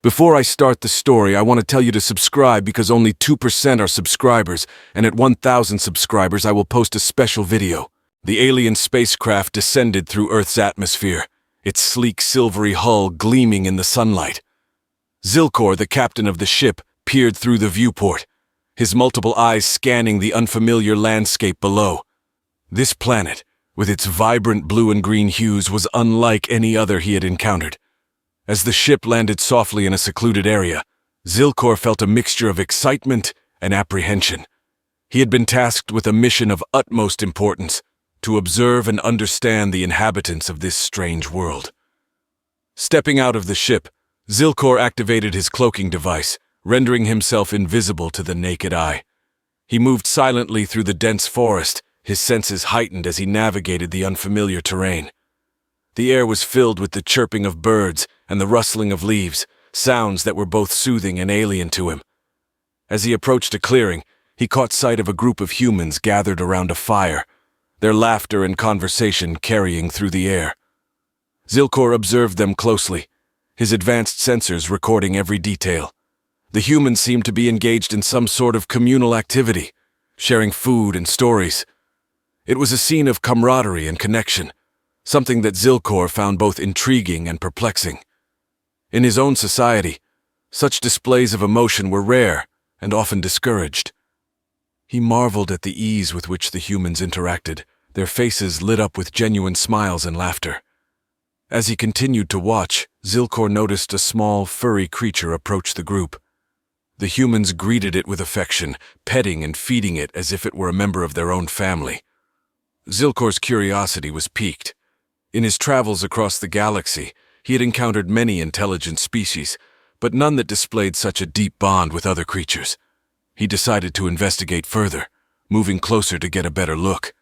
Before I start the story, I want to tell you to subscribe because only 2% are subscribers, and at 1,000 subscribers I will post a special video. The alien spacecraft descended through Earth's atmosphere, its sleek silvery hull gleaming in the sunlight. Zilkor, the captain of the ship, peered through the viewport, his multiple eyes scanning the unfamiliar landscape below. This planet, with its vibrant blue and green hues, was unlike any other he had encountered. As the ship landed softly in a secluded area, Zilkor felt a mixture of excitement and apprehension. He had been tasked with a mission of utmost importance, to observe and understand the inhabitants of this strange world. Stepping out of the ship, Zilkor activated his cloaking device, rendering himself invisible to the naked eye. He moved silently through the dense forest, his senses heightened as he navigated the unfamiliar terrain. The air was filled with the chirping of birds and the rustling of leaves, sounds that were both soothing and alien to him. As he approached a clearing, he caught sight of a group of humans gathered around a fire, their laughter and conversation carrying through the air. Zilkor observed them closely, his advanced sensors recording every detail. The humans seemed to be engaged in some sort of communal activity, sharing food and stories. It was a scene of camaraderie and connection, something that Zilkor found both intriguing and perplexing. In his own society, such displays of emotion were rare and often discouraged. He marveled at the ease with which the humans interacted, their faces lit up with genuine smiles and laughter. As he continued to watch, Zilkor noticed a small, furry creature approach the group. The humans greeted it with affection, petting and feeding it as if it were a member of their own family. Zilkor's curiosity was piqued. In his travels across the galaxy, he had encountered many intelligent species, but none that displayed such a deep bond with other creatures. He decided to investigate further, moving closer to get a better look.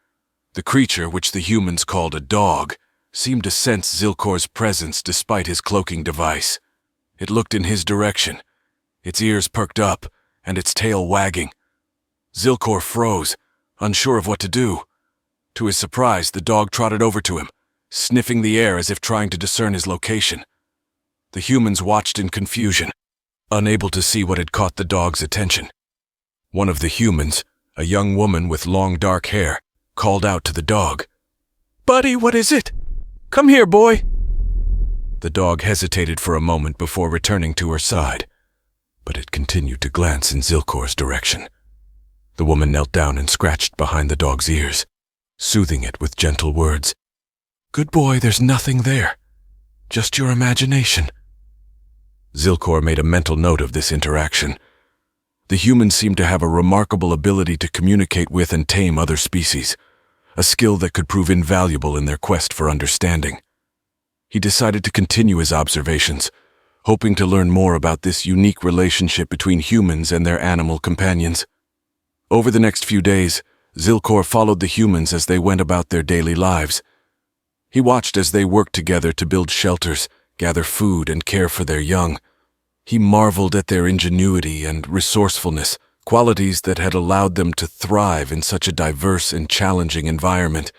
The creature, which the humans called a dog, seemed to sense Zilkor's presence despite his cloaking device. It looked in his direction, its ears perked up and its tail wagging. Zilkor froze, unsure of what to do. To his surprise, the dog trotted over to him, sniffing the air as if trying to discern his location. The humans watched in confusion, unable to see what had caught the dog's attention. One of the humans, a young woman with long dark hair, called out to the dog, "Buddy, what is it? Come here, boy." The dog hesitated for a moment before returning to her side, but it continued to glance in Zilkor's direction. The woman knelt down and scratched behind the dog's ears, soothing it with gentle words. "Good boy, there's nothing there. Just your imagination." Zilkor made a mental note of this interaction. The humans seemed to have a remarkable ability to communicate with and tame other species, a skill that could prove invaluable in their quest for understanding. He decided to continue his observations, hoping to learn more about this unique relationship between humans and their animal companions. Over the next few days, Zilkor followed the humans as they went about their daily lives. He watched as they worked together to build shelters, gather food, and care for their young. He marveled at their ingenuity and resourcefulness, qualities that had allowed them to thrive in such a diverse and challenging environment.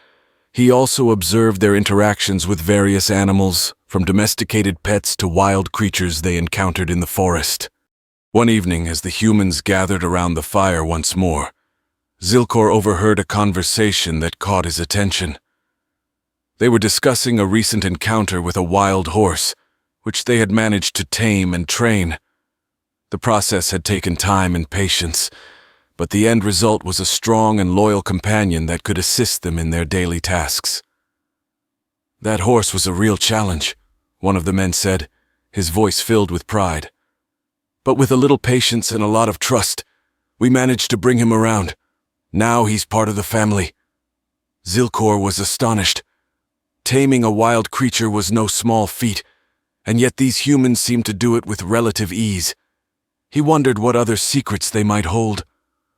He also observed their interactions with various animals, from domesticated pets to wild creatures they encountered in the forest. One evening, as the humans gathered around the fire once more, Zilkor overheard a conversation that caught his attention. They were discussing a recent encounter with a wild horse, which they had managed to tame and train. The process had taken time and patience, but the end result was a strong and loyal companion that could assist them in their daily tasks. "That horse was a real challenge," one of the men said, his voice filled with pride. "But with a little patience and a lot of trust, we managed to bring him around. Now he's part of the family." Zilkor was astonished. Taming a wild creature was no small feat, and yet these humans seemed to do it with relative ease. He wondered what other secrets they might hold,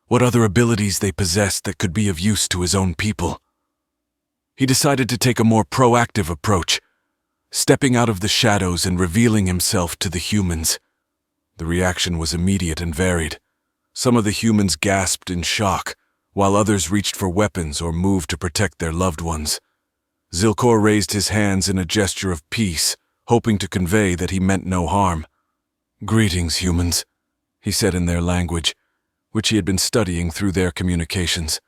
what other abilities they possessed that could be of use to his own people. He decided to take a more proactive approach, stepping out of the shadows and revealing himself to the humans. The reaction was immediate and varied. Some of the humans gasped in shock, while others reached for weapons or moved to protect their loved ones. Zilkor raised his hands in a gesture of peace, hoping to convey that he meant no harm. "Greetings, humans," he said in their language, which he had been studying through their communications.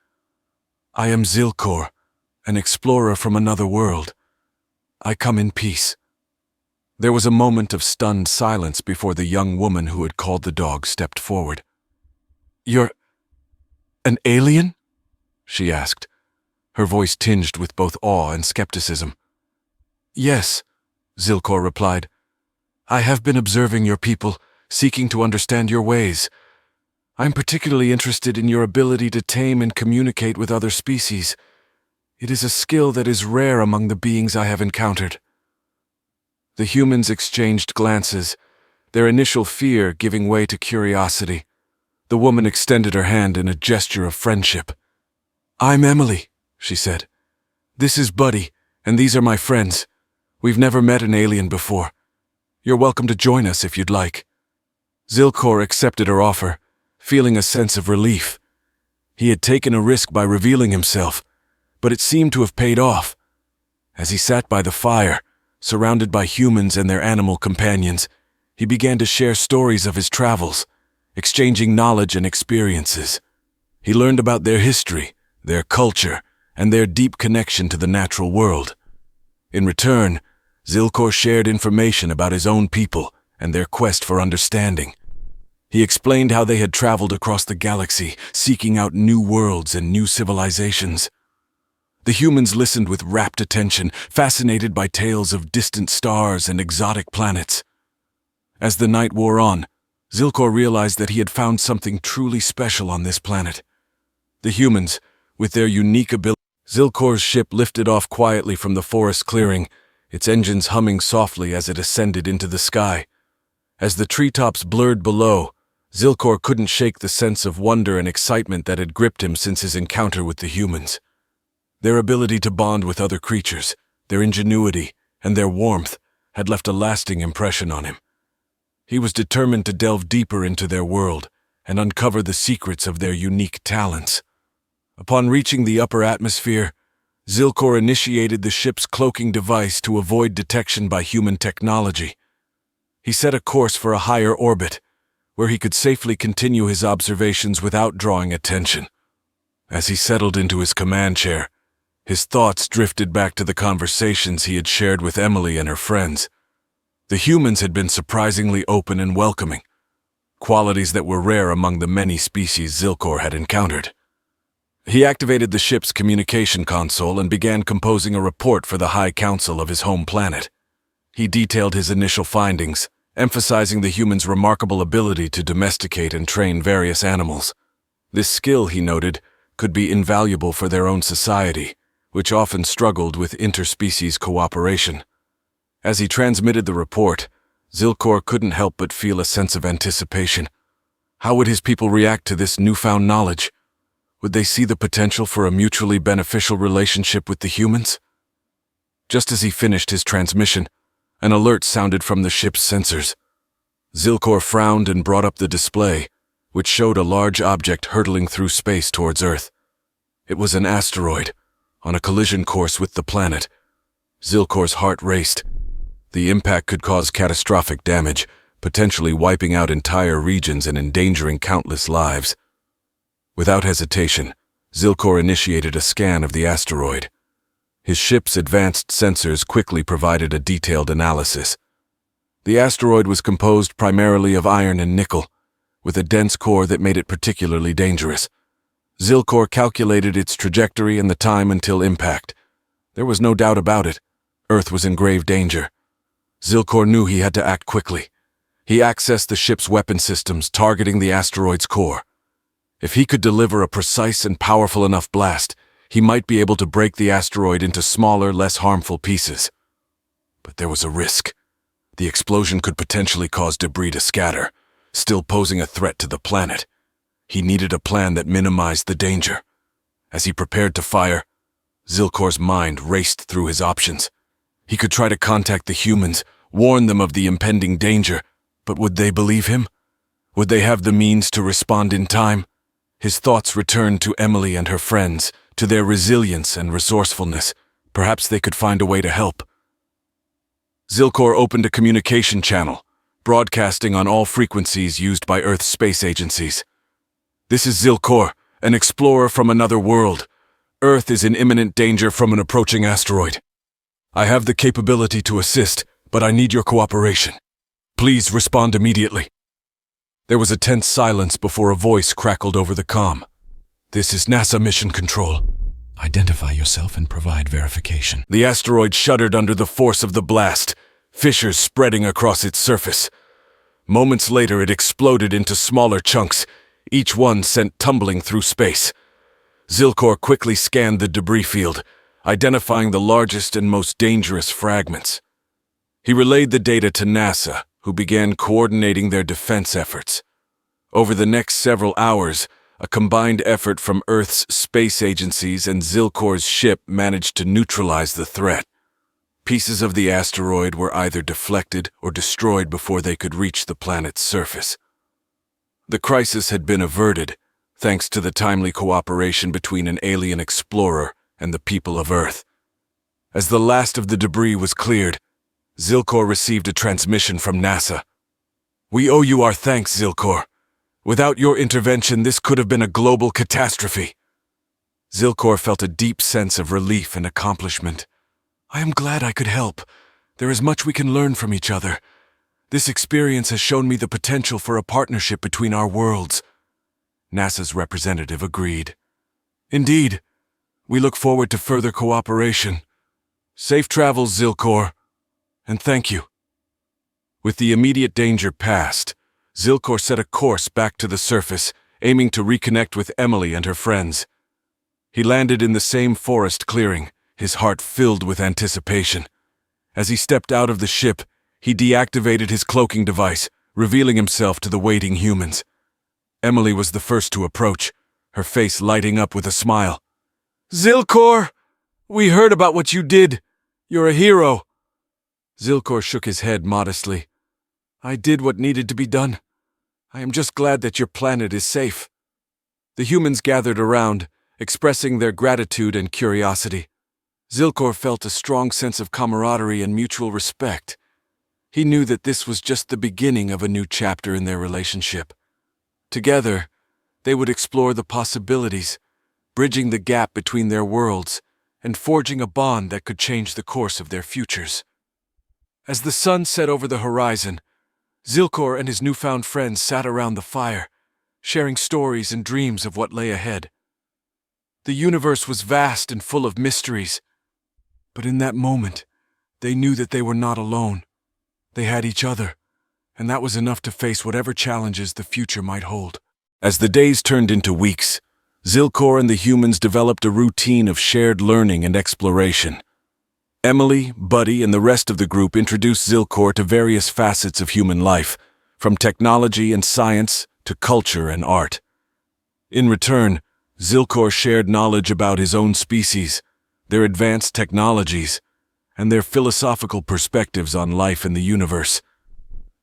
"I am Zilkor, an explorer from another world. I come in peace." There was a moment of stunned silence before the young woman who had called the dog stepped forward. "You're an alien?" she asked, her voice tinged with both awe and skepticism. "Yes," Zilkor replied. "I have been observing your people, seeking to understand your ways. I'm particularly interested in your ability to tame and communicate with other species. It is a skill that is rare among the beings I have encountered." The humans exchanged glances, their initial fear giving way to curiosity. The woman extended her hand in a gesture of friendship. "I'm Emily," she said. "This is Buddy, and these are my friends. We've never met an alien before. You're welcome to join us if you'd like." Zilkor accepted her offer, feeling a sense of relief. He had taken a risk by revealing himself, but it seemed to have paid off. As he sat by the fire, surrounded by humans and their animal companions, he began to share stories of his travels, exchanging knowledge and experiences. He learned about their history, their culture, and their deep connection to the natural world. In return, Zilkor shared information about his own people and their quest for understanding. He explained how they had traveled across the galaxy, seeking out new worlds and new civilizations. The humans listened with rapt attention, fascinated by tales of distant stars and exotic planets. As the night wore on, Zilkor realized that he had found something truly special on this planet. The humans, with their unique ability. Zilkor's ship lifted off quietly from the forest clearing, its engines humming softly as it ascended into the sky. As the treetops blurred below, Zilkor couldn't shake the sense of wonder and excitement that had gripped him since his encounter with the humans. Their ability to bond with other creatures, their ingenuity, and their warmth had left a lasting impression on him. He was determined to delve deeper into their world and uncover the secrets of their unique talents. Upon reaching the upper atmosphere, Zilkor initiated the ship's cloaking device to avoid detection by human technology. He set a course for a higher orbit, where he could safely continue his observations without drawing attention. As he settled into his command chair, his thoughts drifted back to the conversations he had shared with Emily and her friends. The humans had been surprisingly open and welcoming, qualities that were rare among the many species Zilkor had encountered. He activated the ship's communication console and began composing a report for the High Council of his home planet. He detailed his initial findings, emphasizing the humans' remarkable ability to domesticate and train various animals. This skill, he noted, could be invaluable for their own society, which often struggled with interspecies cooperation. As he transmitted the report, Zilkor couldn't help but feel a sense of anticipation. How would his people react to this newfound knowledge? Would they see the potential for a mutually beneficial relationship with the humans? Just as he finished his transmission, an alert sounded from the ship's sensors. Zilkor frowned and brought up the display, which showed a large object hurtling through space towards Earth. It was an asteroid, on a collision course with the planet. Zilkor's heart raced. The impact could cause catastrophic damage, potentially wiping out entire regions and endangering countless lives. Without hesitation, Zilkor initiated a scan of the asteroid. His ship's advanced sensors quickly provided a detailed analysis. The asteroid was composed primarily of iron and nickel, with a dense core that made it particularly dangerous. Zilkor calculated its trajectory and the time until impact. There was no doubt about it. Earth was in grave danger. Zilkor knew he had to act quickly. He accessed the ship's weapon systems, targeting the asteroid's core. If he could deliver a precise and powerful enough blast, he might be able to break the asteroid into smaller, less harmful pieces. But there was a risk. The explosion could potentially cause debris to scatter, still posing a threat to the planet. He needed a plan that minimized the danger. As he prepared to fire, Zilkor's mind raced through his options. He could try to contact the humans, warn them of the impending danger, but would they believe him? Would they have the means to respond in time? His thoughts returned to Emily and her friends, to their resilience and resourcefulness. Perhaps they could find a way to help. Zilkor opened a communication channel, broadcasting on all frequencies used by Earth's space agencies. This is Zilkor, an explorer from another world. Earth is in imminent danger from an approaching asteroid. I have the capability to assist, but I need your cooperation. Please respond immediately. There was a tense silence before a voice crackled over the comm. This is NASA Mission Control. Identify yourself and provide verification. The asteroid shuddered under the force of the blast, fissures spreading across its surface. Moments later, it exploded into smaller chunks, each one sent tumbling through space. Zilkor quickly scanned the debris field, identifying the largest and most dangerous fragments. He relayed the data to NASA, who began coordinating their defense efforts. Over the next several hours, a combined effort from Earth's space agencies and Zilkor's ship managed to neutralize the threat. Pieces of the asteroid were either deflected or destroyed before they could reach the planet's surface. The crisis had been averted, thanks to the timely cooperation between an alien explorer and the people of Earth. As the last of the debris was cleared, Zilkor received a transmission from NASA. "We owe you our thanks, Zilkor. Without your intervention, this could have been a global catastrophe." Zilkor felt a deep sense of relief and accomplishment. "I am glad I could help. There is much we can learn from each other. This experience has shown me the potential for a partnership between our worlds." NASA's representative agreed. "Indeed, we look forward to further cooperation. Safe travels, Zilkor, and thank you." With the immediate danger past, Zilkor set a course back to the surface, aiming to reconnect with Emily and her friends. He landed in the same forest clearing, his heart filled with anticipation. As he stepped out of the ship, he deactivated his cloaking device, revealing himself to the waiting humans. Emily was the first to approach, her face lighting up with a smile. "Zilkor! We heard about what you did. You're a hero." Zilkor shook his head modestly. "I did what needed to be done. I am just glad that your planet is safe." The humans gathered around, expressing their gratitude and curiosity. Zilkor felt a strong sense of camaraderie and mutual respect. He knew that this was just the beginning of a new chapter in their relationship. Together, they would explore the possibilities, bridging the gap between their worlds and forging a bond that could change the course of their futures. As the sun set over the horizon, Zilkor and his newfound friends sat around the fire, sharing stories and dreams of what lay ahead. The universe was vast and full of mysteries, but in that moment, they knew that they were not alone. They had each other, and that was enough to face whatever challenges the future might hold. As the days turned into weeks, Zilkor and the humans developed a routine of shared learning and exploration. Emily, Buddy, and the rest of the group introduced Zilkor to various facets of human life, from technology and science to culture and art. In return, Zilkor shared knowledge about his own species, their advanced technologies, and their philosophical perspectives on life in the universe.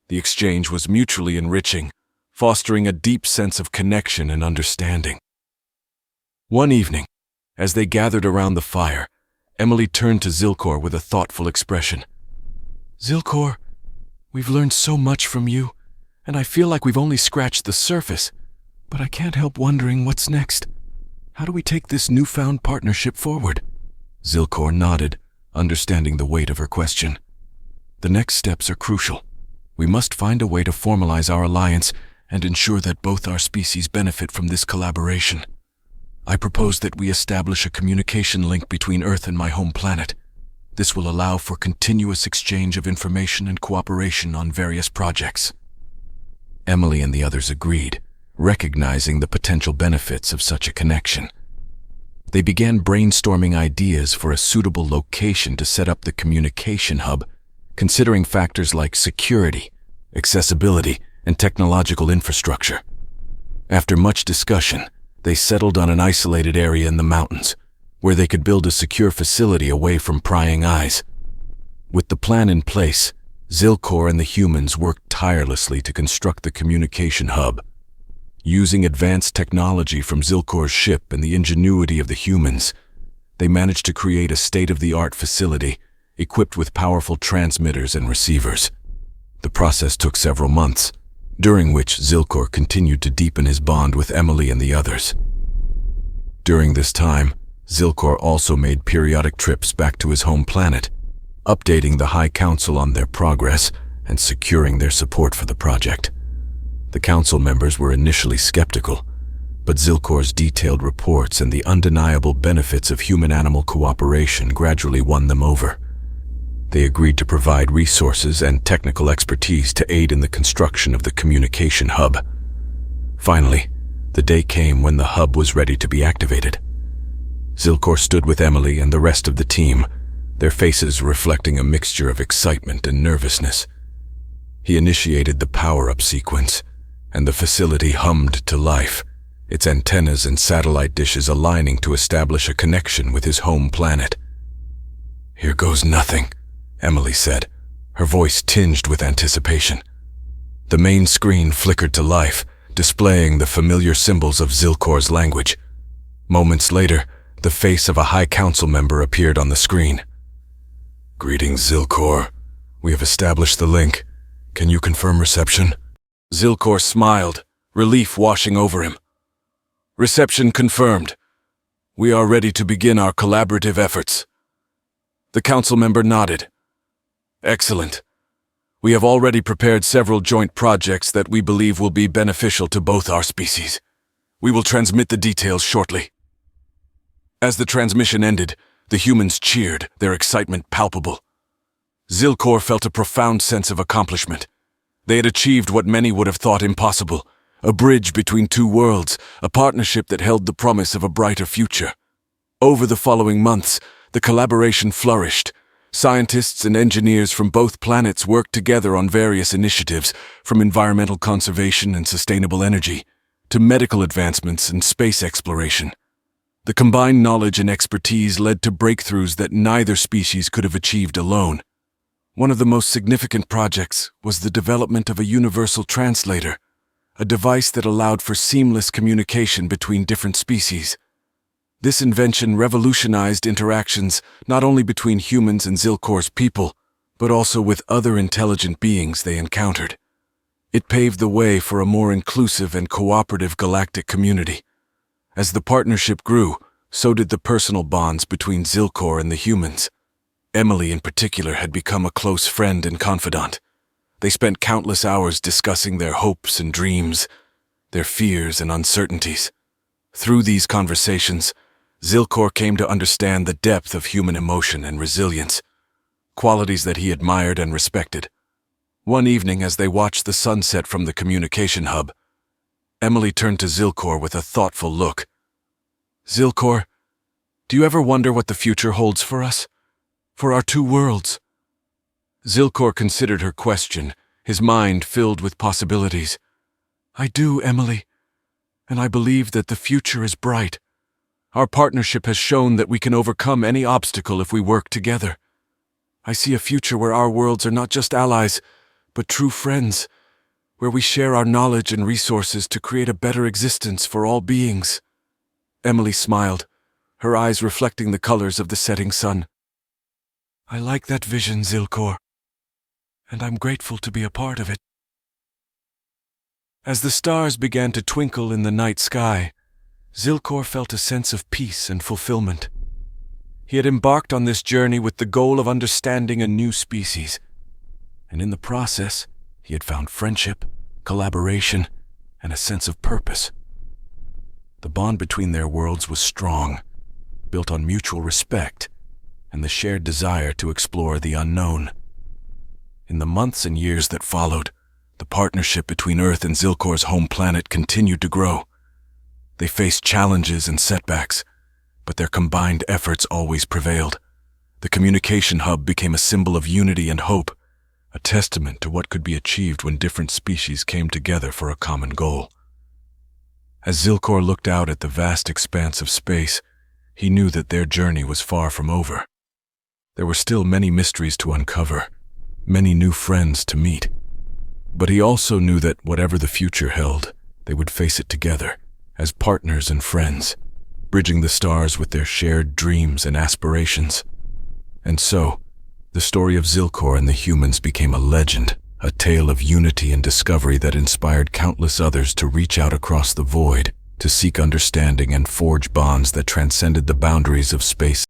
The exchange was mutually enriching, fostering a deep sense of connection and understanding. One evening, as they gathered around the fire, Emily turned to Zilkor with a thoughtful expression. "Zilkor, we've learned so much from you, and I feel like we've only scratched the surface, but I can't help wondering what's next. How do we take this newfound partnership forward?" Zilkor nodded, understanding the weight of her question. "The next steps are crucial. We must find a way to formalize our alliance and ensure that both our species benefit from this collaboration. I propose that we establish a communication link between Earth and my home planet. This will allow for continuous exchange of information and cooperation on various projects." Emily and the others agreed, recognizing the potential benefits of such a connection. They began brainstorming ideas for a suitable location to set up the communication hub, considering factors like security, accessibility, and technological infrastructure. After much discussion, they settled on an isolated area in the mountains, where they could build a secure facility away from prying eyes. With the plan in place, Zilkor and the humans worked tirelessly to construct the communication hub. Using advanced technology from Zilkor's ship and the ingenuity of the humans, they managed to create a state-of-the-art facility equipped with powerful transmitters and receivers. The process took several months, during which Zilkor continued to deepen his bond with Emily and the others. During this time, Zilkor also made periodic trips back to his home planet, updating the High Council on their progress and securing their support for the project. The council members were initially skeptical, but Zilkor's detailed reports and the undeniable benefits of human-animal cooperation gradually won them over. They agreed to provide resources and technical expertise to aid in the construction of the communication hub. Finally, the day came when the hub was ready to be activated. Zilkor stood with Emily and the rest of the team, their faces reflecting a mixture of excitement and nervousness. He initiated the power-up sequence, and the facility hummed to life, its antennas and satellite dishes aligning to establish a connection with his home planet. "Here goes nothing," Emily said, her voice tinged with anticipation. The main screen flickered to life, displaying the familiar symbols of Zilkor's language. Moments later, the face of a High Council member appeared on the screen. "Greetings, Zilkor. We have established the link. Can you confirm reception?" Zilkor smiled, relief washing over him. "Reception confirmed. We are ready to begin our collaborative efforts." The council member nodded. "Excellent. We have already prepared several joint projects that we believe will be beneficial to both our species. We will transmit the details shortly." As the transmission ended, the humans cheered, their excitement palpable. Zilkor felt a profound sense of accomplishment. They had achieved what many would have thought impossible, a bridge between two worlds, a partnership that held the promise of a brighter future. Over the following months, the collaboration flourished. Scientists and engineers from both planets worked together on various initiatives, from environmental conservation and sustainable energy, to medical advancements and space exploration. The combined knowledge and expertise led to breakthroughs that neither species could have achieved alone. One of the most significant projects was the development of a universal translator, a device that allowed for seamless communication between different species. This invention revolutionized interactions not only between humans and Zilkor's people, but also with other intelligent beings they encountered. It paved the way for a more inclusive and cooperative galactic community. As the partnership grew, so did the personal bonds between Zilkor and the humans. Emily, in particular, had become a close friend and confidant. They spent countless hours discussing their hopes and dreams, their fears and uncertainties. Through these conversations, Zilkor came to understand the depth of human emotion and resilience, qualities that he admired and respected. One evening, as they watched the sunset from the communication hub, Emily turned to Zilkor with a thoughtful look. "Zilkor, do you ever wonder what the future holds for us? For our two worlds?" Zilkor considered her question, his mind filled with possibilities. "I do, Emily, and I believe that the future is bright. Our partnership has shown that we can overcome any obstacle if we work together. I see a future where our worlds are not just allies, but true friends, where we share our knowledge and resources to create a better existence for all beings." Emily smiled, her eyes reflecting the colors of the setting sun. "I like that vision, Zilkor, and I'm grateful to be a part of it." As the stars began to twinkle in the night sky, Zilkor felt a sense of peace and fulfillment. He had embarked on this journey with the goal of understanding a new species, and in the process, he had found friendship, collaboration, and a sense of purpose. The bond between their worlds was strong, built on mutual respect and the shared desire to explore the unknown. In the months and years that followed, the partnership between Earth and Zilkor's home planet continued to grow. They faced challenges and setbacks, but their combined efforts always prevailed. The communication hub became a symbol of unity and hope, a testament to what could be achieved when different species came together for a common goal. As Zilkor looked out at the vast expanse of space, he knew that their journey was far from over. There were still many mysteries to uncover, many new friends to meet. But he also knew that whatever the future held, they would face it together, as partners and friends, bridging the stars with their shared dreams and aspirations. And so, the story of Zilkor and the humans became a legend, a tale of unity and discovery that inspired countless others to reach out across the void, to seek understanding and forge bonds that transcended the boundaries of space